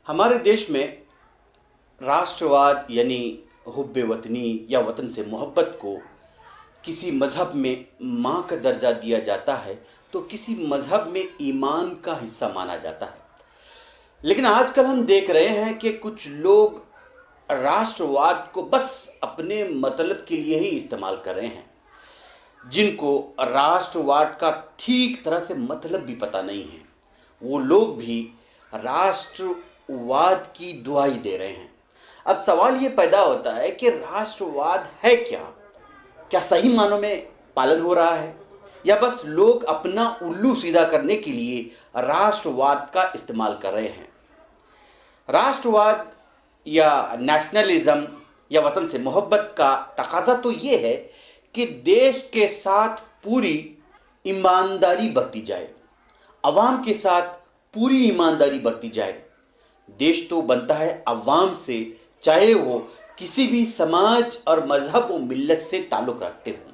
हमारे देश में राष्ट्रवाद यानी हुब्बे वतनी या वतन से मोहब्बत को किसी मज़हब में माँ का दर्जा दिया जाता है तो किसी मज़हब में ईमान का हिस्सा माना जाता है। लेकिन आजकल हम देख रहे हैं कि कुछ लोग राष्ट्रवाद को बस अपने मतलब के लिए ही इस्तेमाल कर रहे हैं, जिनको राष्ट्रवाद का ठीक तरह से मतलब भी पता नहीं है। वो लोग भी राष्ट्रवाद की दुहाई दे रहे हैं। अब सवाल ये पैदा होता है कि राष्ट्रवाद है क्या? क्या सही मानों में पालन हो रहा है या बस लोग अपना उल्लू सीधा करने के लिए राष्ट्रवाद का इस्तेमाल कर रहे हैं? राष्ट्रवाद या नेशनलिज्म या वतन से मोहब्बत का तकाजा तो ये है कि देश के साथ पूरी ईमानदारी बरती जाए, अवाम के साथ पूरी ईमानदारी बरती जाए। देश तो बनता है अवाम से, चाहे वो किसी भी समाज और मजहब व मिल्लत से ताल्लुक़ रखते हों।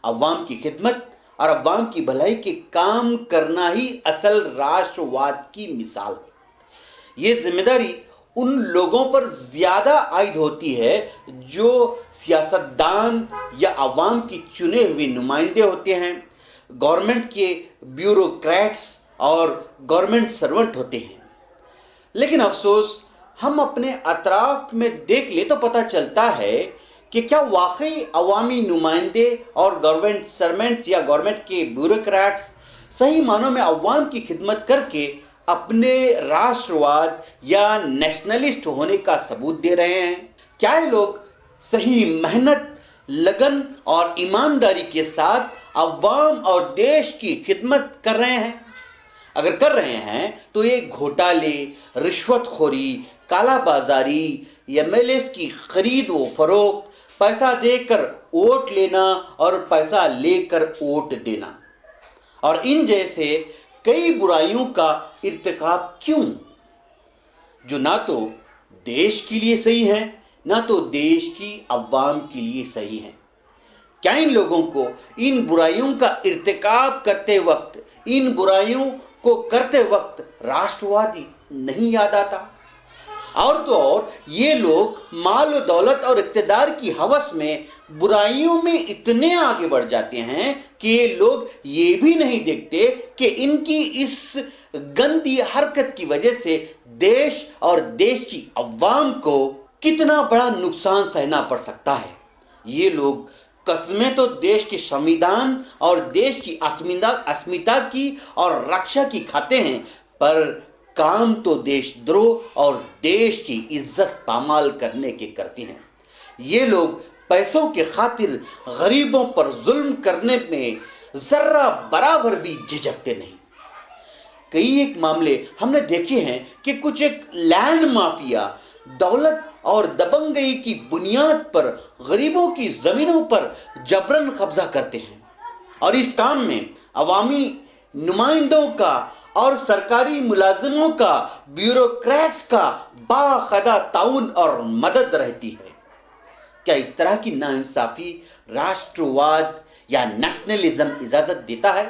अवाम की खिदमत और अवाम की भलाई के काम करना ही असल राष्ट्रवाद की मिसाल है। ये जिम्मेदारी उन लोगों पर ज़्यादा आयद होती है जो सियासतदान या अवाम की चुने हुए नुमाइंदे होते हैं, गवर्नमेंट के ब्यूरोक्रेट्स और गवर्नमेंट सर्वेंट होते हैं। लेकिन अफसोस हम अपने अतराफ में देख ले तो पता चलता है कि क्या वाकई अवामी नुमाइंदे और गवर्नमेंट सर्वेंट्स या गवर्नमेंट के ब्यूरोक्रेट्स सही मानों में अवाम की खिदमत करके अपने राष्ट्रवाद या नेशनलिस्ट होने का सबूत दे रहे हैं? क्या ये लोग सही मेहनत, लगन और ईमानदारी के साथ अवाम और देश की खिदमत कर रहे हैं? अगर कर रहे हैं तो ये घोटाले, रिश्वतखोरी, काला बाजारी, एमएलएस की खरीद व फरोख्त, पैसा देकर वोट लेना और पैसा लेकर वोट देना और इन जैसे कई बुराइयों का इर्तिकाब क्यों, जो ना तो देश के लिए सही है ना तो देश की अवाम के लिए सही है? क्या इन लोगों को इन बुराइयों का इर्तिकाब करते वक्त, इन बुराइयों को करते वक्त राष्ट्रवादी नहीं याद आता? और तो और ये लोग माल और दौलत और इक़्तिदार की हवस में बुराइयों में इतने आगे बढ़ जाते हैं कि ये लोग ये भी नहीं देखते कि इनकी इस गंदी हरकत की वजह से देश और देश की अवाम को कितना बड़ा नुकसान सहना पड़ सकता है। ये लोग कस्में तो देश के संविधान और देश की अस्मिता की और रक्षा की खाते हैं, पर काम तो देशद्रोह और देश की इज्जत पामाल करने के करते हैं। ये लोग पैसों के खातिर गरीबों पर जुल्म करने में जर्रा बराबर भी झिझकते नहीं। कई एक मामले हमने देखे हैं कि कुछ एक लैंड माफिया दौलत और दबंगई की बुनियाद पर गरीबों की ज़मीनों पर जबरन कब्जा करते हैं और इस काम में अवामी नुमाइंदों का और सरकारी मुलाजिमों का, ब्यूरोक्रेट्स का बाखदा ताउन और मदद रहती है। क्या इस तरह की नाइंसाफ़ी राष्ट्रवाद या नेशनलिज्म इजाज़त देता है?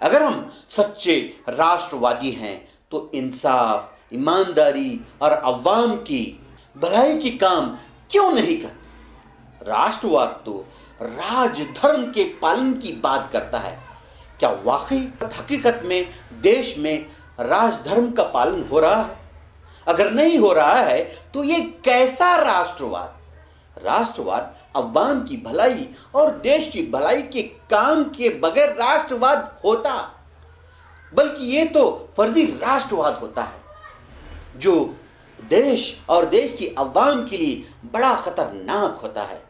अगर हम सच्चे राष्ट्रवादी हैं तो इंसाफ, ईमानदारी और अवाम की भलाई की काम क्यों नहीं करते? राष्ट्रवाद तो राजधर्म के पालन की बात करता है। क्या वाकई हकीकत में देश में राजधर्म का पालन हो रहा है? अगर नहीं हो रहा है तो ये कैसा राष्ट्रवाद? राष्ट्रवाद अवाम की भलाई और देश की भलाई के काम के बगैर राष्ट्रवाद होता, बल्कि ये तो फर्जी राष्ट्रवाद होता है जो देश और देश की अवाम के लिए बड़ा खतरनाक होता है,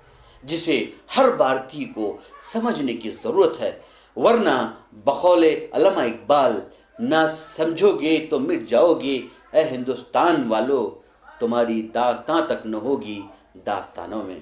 जिसे हर भारतीय को समझने की ज़रूरत है। वरना बकौले अल्लामा इकबाल, ना समझोगे तो मिट जाओगे ए हिंदुस्तान वालों, तुम्हारी दास्तां तक न होगी दास्तानों में।